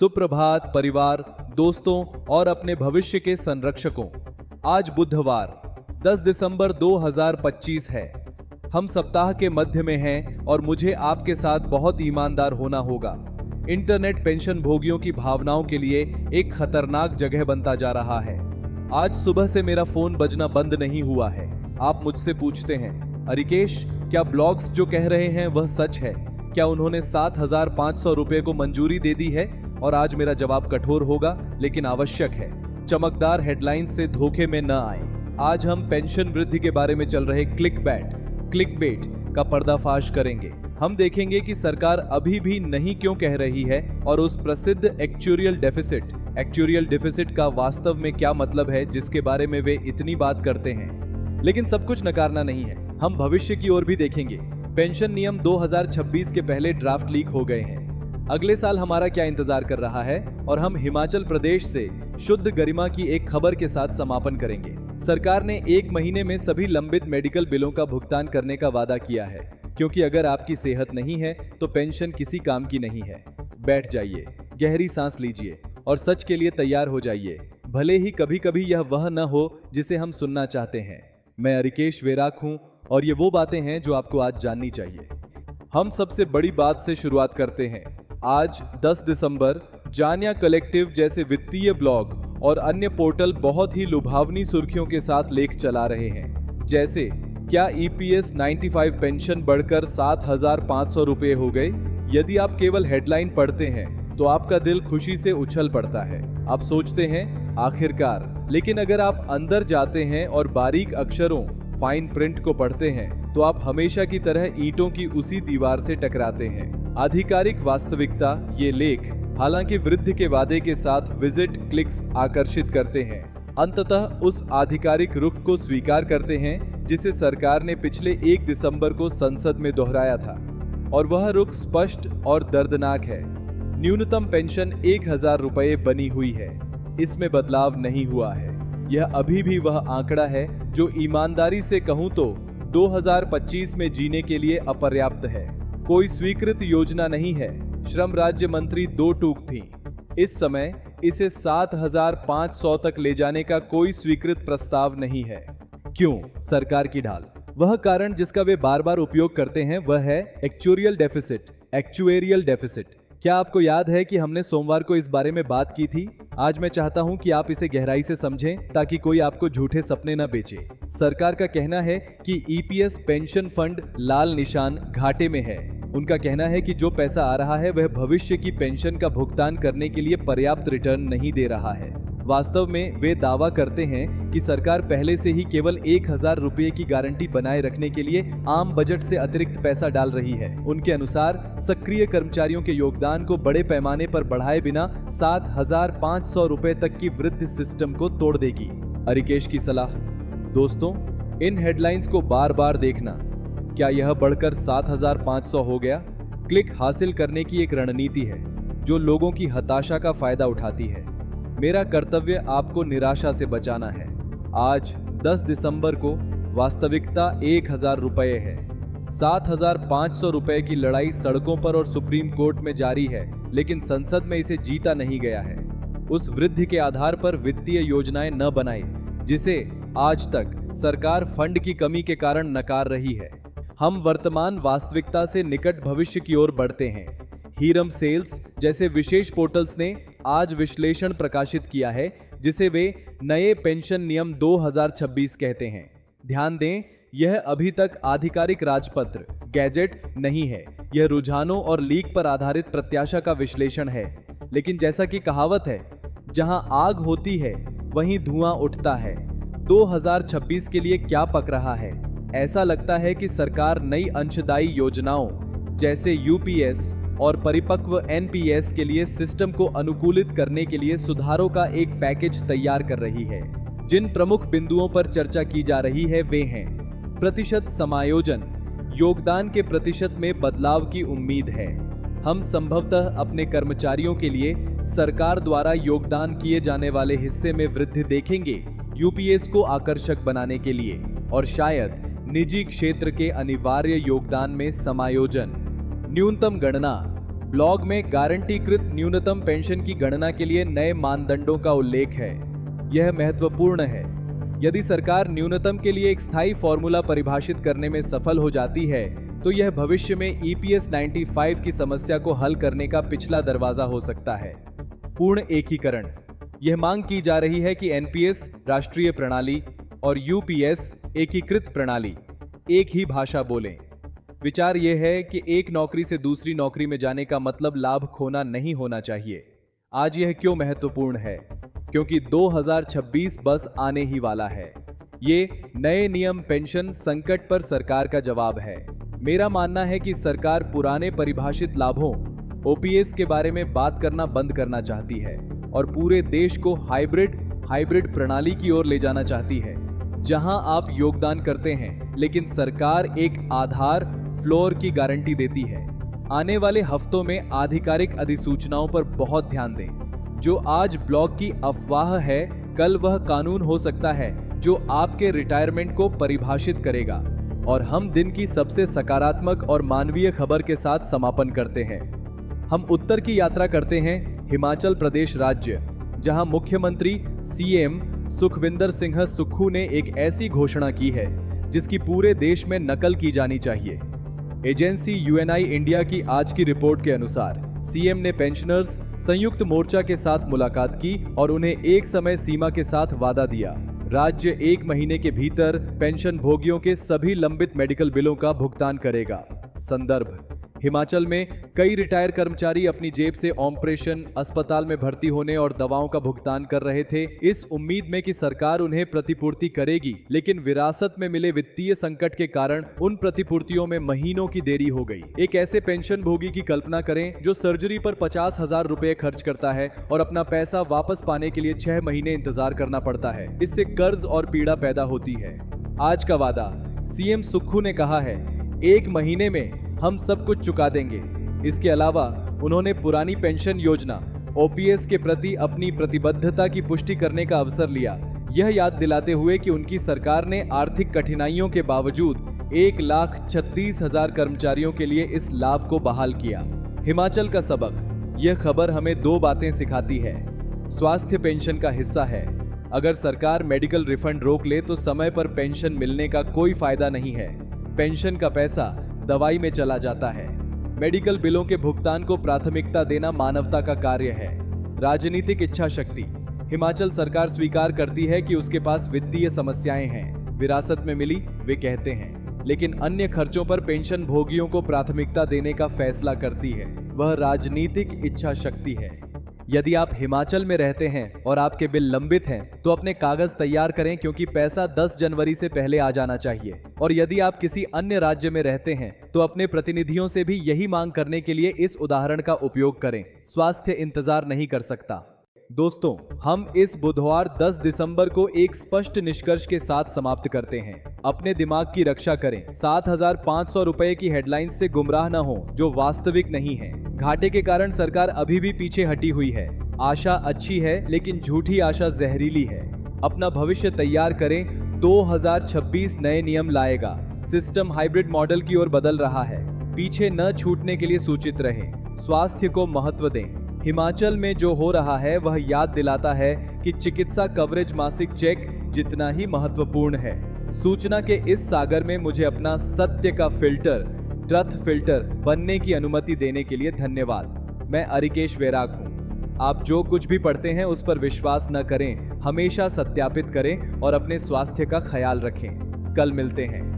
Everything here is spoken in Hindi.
सुप्रभात परिवार, दोस्तों और अपने भविष्य के संरक्षकों। आज बुधवार 10 दिसंबर 2025 है। हम सप्ताह के मध्य में हैं और मुझे आपके साथ बहुत ईमानदार होना होगा। इंटरनेट पेंशन भोगियों की भावनाओं के लिए एक खतरनाक जगह बनता जा रहा है। आज सुबह से मेरा फोन बजना बंद नहीं हुआ है। आप मुझसे पूछते हैं, अरिकेश, क्या ब्लॉग्स जो कह रहे हैं वह सच है? क्या उन्होंने 7,500 रुपए को मंजूरी दे दी है? और आज मेरा जवाब कठोर होगा लेकिन आवश्यक है। चमकदार हेडलाइंस से धोखे में न आए। आज हम पेंशन वृद्धि के बारे में चल रहे क्लिकबेट का पर्दाफाश करेंगे। हम देखेंगे कि सरकार अभी भी नहीं क्यों कह रही है और उस प्रसिद्ध एक्चुरियल डेफिसिट का वास्तव में क्या मतलब है जिसके बारे में वे इतनी बात करते हैं। लेकिन सब कुछ नकारना नहीं है, हम भविष्य की ओर भी देखेंगे। पेंशन नियम 2026 के पहले ड्राफ्ट लीक हो गए हैं। अगले साल हमारा क्या इंतजार कर रहा है, और हम हिमाचल प्रदेश से शुद्ध गरिमा की एक खबर के साथ समापन करेंगे। सरकार ने 1 महीने में सभी लंबित मेडिकल बिलों का भुगतान करने का वादा किया है, क्योंकि अगर आपकी सेहत नहीं है तो पेंशन किसी काम की नहीं है। बैठ जाइए, गहरी सांस लीजिए और सच के लिए तैयार हो जाइए, भले ही कभी कभी यह वह न हो जिसे हम सुनना चाहते हैं। मैं अरिकेश वेराक हूं और ये वो बातें हैं जो आपको आज जाननी चाहिए। हम सबसे बड़ी बात से शुरुआत करते हैं। आज 10 दिसंबर जानिया कलेक्टिव जैसे वित्तीय ब्लॉग और अन्य पोर्टल बहुत ही लुभावनी सुर्खियों के साथ लेख चला रहे हैं, जैसे क्या ईपीएस 95 पेंशन बढ़कर 7,500 रुपए हो गए। यदि आप केवल हेडलाइन पढ़ते हैं तो आपका दिल खुशी से उछल पड़ता है। आप सोचते हैं आखिरकार, लेकिन अगर आप अंदर जाते हैं और बारीक अक्षरों फाइन प्रिंट को पढ़ते हैं तो आप हमेशा की तरह ईंटों की उसी दीवार से टकराते हैं। आधिकारिक वास्तविकता ये लेख हालांकि वृद्धि के वादे के साथ विजिट क्लिक्स आकर्षित करते हैं, अंततः उस आधिकारिक रुख को स्वीकार करते हैं जिसे सरकार ने पिछले 1 दिसंबर को संसद में दोहराया था, और वह रुख स्पष्ट और दर्दनाक है। न्यूनतम पेंशन 1,000 रुपए बनी हुई है, इसमें बदलाव नहीं हुआ है। यह अभी भी वह आंकड़ा है जो ईमानदारी से कहूं तो 2025 में जीने के लिए अपर्याप्त है। कोई स्वीकृत योजना नहीं है। श्रम राज्य मंत्री 2 टूक थी। इस समय इसे 7,500 तक ले जाने का कोई स्वीकृत प्रस्ताव नहीं है। क्यों? सरकार की ढाल। वह कारण जिसका वे बार बार उपयोग करते हैं वह है एक्चुरियल डेफिसिट। क्या आपको याद है कि हमने सोमवार को इस बारे में बात की थी? आज मैं चाहता हूं कि आप इसे गहराई से समझें ताकि कोई आपको झूठे सपने न बेचे। सरकार का कहना है कि ईपीएस पेंशन फंड लाल निशान घाटे में है। उनका कहना है कि जो पैसा आ रहा है वह भविष्य की पेंशन का भुगतान करने के लिए पर्याप्त रिटर्न नहीं दे रहा है। वास्तव में वे दावा करते हैं कि सरकार पहले से ही केवल 1,000 रुपये की गारंटी बनाए रखने के लिए आम बजट से अतिरिक्त पैसा डाल रही है। उनके अनुसार सक्रिय कर्मचारियों के योगदान को बड़े पैमाने पर बढ़ाए बिना 7,500 रुपए तक की वृद्धि सिस्टम को तोड़ देगी। अरिकेश की सलाह। दोस्तों, इन हेडलाइंस को बार बार देखना। क्या यह बढ़कर 7,500 हो गया? क्लिक हासिल करने की एक रणनीति है जो लोगों की हताशा का फायदा उठाती है। मेरा कर्तव्य आपको निराशा से बचाना है। आज 10 दिसंबर को वास्तविकता 1,000 रुपए है। 7,500 रुपए की लड़ाई सड़कों पर और सुप्रीम कोर्ट में जारी है, लेकिन संसद में इसे जीता नहीं गया है। उस वृद्धि के आधार पर वित्तीय योजनाएं न बनाएं, जिसे आज तक सरकार फंड की कमी के कारण नकार रही है। हम वर्तमान वास्तविकता से निकट भविष्य की ओर बढ़ते हैं। हीरम सेल्स जैसे विशेष पोर्टल्स ने आज विश्लेषण प्रकाशित किया है जिसे वे नए पेंशन नियम 2026 कहते हैं। ध्यान दें, यह अभी तक आधिकारिक राजपत्र गैजेट नहीं है। यह रुझानों और लीक पर आधारित प्रत्याशा का विश्लेषण है। लेकिन जैसा कि कहावत है, जहां आग होती है वहीं धुआं उठता है। 2026 के लिए क्या पक रहा है? ऐसा लगता है कि सरकार नई अंशदायी योजनाओं जैसे यूपीएस और परिपक्व एनपीएस के लिए सिस्टम को अनुकूलित करने के लिए सुधारों का एक पैकेज तैयार कर रही है। जिन प्रमुख बिंदुओं पर चर्चा की जा रही है वे हैं: प्रतिशत समायोजन, योगदान के प्रतिशत में बदलाव की उम्मीद है। हम संभवतः अपने कर्मचारियों के लिए सरकार द्वारा योगदान किए जाने वाले हिस्से में वृद्धि देखेंगे, यूपीएस को आकर्षक बनाने के लिए, और शायद निजी क्षेत्र के अनिवार्य योगदान में समायोजन। न्यूनतम गणना ब्लॉग में गारंटीकृत न्यूनतम पेंशन की गणना के लिए नए मानदंडों का उल्लेख है। यह महत्वपूर्ण है। यदि सरकार न्यूनतम के लिए एक स्थायी फॉर्मूला परिभाषित करने में सफल हो जाती है तो यह भविष्य में EPS 95 की समस्या को हल करने का पिछला दरवाजा हो सकता है। पूर्ण एकीकरण। यह मांग की जा रही है कि NPS राष्ट्रीय प्रणाली और UPS एकीकृत प्रणाली एक ही भाषा बोलें। विचार यह है कि एक नौकरी से दूसरी नौकरी में जाने का मतलब लाभ खोना नहीं होना चाहिए। आज यह क्यों महत्वपूर्ण है? क्योंकि 2026 बस आने ही वाला है। ये नए नियम पेंशन संकट पर सरकार का जवाब है। मेरा मानना है कि सरकार पुराने परिभाषित लाभों OPS के बारे में बात करना बंद करना चाहती है और पूरे देश को हाइब्रिड प्रणाली की ओर ले जाना चाहती है, जहां आप योगदान करते हैं लेकिन सरकार एक आधार फ्लोर की गारंटी देती है। आने वाले हफ्तों में आधिकारिक अधिसूचनाओं पर बहुत ध्यान दें। जो आज ब्लॉग की अफवाह है, कल वह कानून हो सकता है जो आपके रिटायरमेंट को परिभाषित करेगा। और हम दिन की सबसे सकारात्मक और मानवीय खबर के साथ समापन करते हैं। हम उत्तर की यात्रा करते हैं, हिमाचल प्रदेश राज्य, जहां मुख्यमंत्री CM सुखविंदर सिंह सुक्खू ने एक ऐसी घोषणा की है जिसकी पूरे देश में नकल की जानी चाहिए। एजेंसी UNI इंडिया की आज की रिपोर्ट के अनुसार CM ने पेंशनर्स संयुक्त मोर्चा के साथ मुलाकात की और उन्हें एक समय सीमा के साथ वादा दिया। राज्य 1 महीने के भीतर पेंशन भोगियों के सभी लंबित मेडिकल बिलों का भुगतान करेगा। संदर्भ: हिमाचल में कई रिटायर कर्मचारी अपनी जेब से ऑपरेशन, अस्पताल में भर्ती होने और दवाओं का भुगतान कर रहे थे, इस उम्मीद में कि सरकार उन्हें प्रतिपूर्ति करेगी, लेकिन विरासत में मिले वित्तीय संकट के कारण उन प्रतिपूर्तियों में महीनों की देरी हो गई। एक ऐसे पेंशन भोगी की कल्पना करें जो सर्जरी पर 50,000 रुपए खर्च करता है और अपना पैसा वापस पाने के लिए 6 महीने इंतजार करना पड़ता है। इससे कर्ज और पीड़ा पैदा होती है। आज का वादा: CM सुक्खू ने कहा है, 1 महीने में हम सब कुछ चुका देंगे। इसके अलावा उन्होंने पुरानी पेंशन योजना OPS के प्रति अपनी प्रतिबद्धता की पुष्टि करने का अवसर लिया, यह याद दिलाते हुए कि उनकी सरकार ने आर्थिक कठिनाइयों के बावजूद 1,36,000 कर्मचारियों के लिए इस लाभ को बहाल किया। हिमाचल का सबक: यह खबर हमें 2 बातें सिखाती है। स्वास्थ्य पेंशन का हिस्सा है। अगर सरकार मेडिकल रिफंड रोक ले तो समय पर पेंशन मिलने का कोई फायदा नहीं है। पेंशन का पैसा दवाई में चला जाता है। मेडिकल बिलों के भुगतान को प्राथमिकता देना मानवता का कार्य है। राजनीतिक इच्छा शक्ति: हिमाचल सरकार स्वीकार करती है कि उसके पास वित्तीय समस्याएं हैं, विरासत में मिली, वे कहते हैं, लेकिन अन्य खर्चों पर पेंशन भोगियों को प्राथमिकता देने का फैसला करती है। वह राजनीतिक इच्छा शक्ति है। यदि आप हिमाचल में रहते हैं और आपके बिल लंबित हैं तो अपने कागज तैयार करें, क्योंकि पैसा 10 जनवरी से पहले आ जाना चाहिए। और यदि आप किसी अन्य राज्य में रहते हैं तो अपने प्रतिनिधियों से भी यही मांग करने के लिए इस उदाहरण का उपयोग करें। स्वास्थ्य इंतजार नहीं कर सकता। दोस्तों, हम इस बुधवार 10 दिसंबर को एक स्पष्ट निष्कर्ष के साथ समाप्त करते हैं। अपने दिमाग की रक्षा करें। 7,500 रुपए की हेडलाइंस से गुमराह न हो जो वास्तविक नहीं है। घाटे के कारण सरकार अभी भी पीछे हटी हुई है। आशा अच्छी है लेकिन झूठी आशा जहरीली है। अपना भविष्य तैयार करें। 2026 नए नियम लाएगा। सिस्टम हाइब्रिड मॉडल की ओर बदल रहा है। पीछे न छूटने के लिए सूचित रहें। स्वास्थ्य को महत्व दें। हिमाचल में जो हो रहा है वह याद दिलाता है कि चिकित्सा कवरेज मासिक चेक जितना ही महत्वपूर्ण है। सूचना के इस सागर में मुझे अपना सत्य का फिल्टर, ट्रथ फिल्टर बनने की अनुमति देने के लिए धन्यवाद। मैं अरिकेश वैराग हूँ। आप जो कुछ भी पढ़ते हैं उस पर विश्वास न करें, हमेशा सत्यापित करें और अपने स्वास्थ्य का ख्याल रखें। कल मिलते हैं।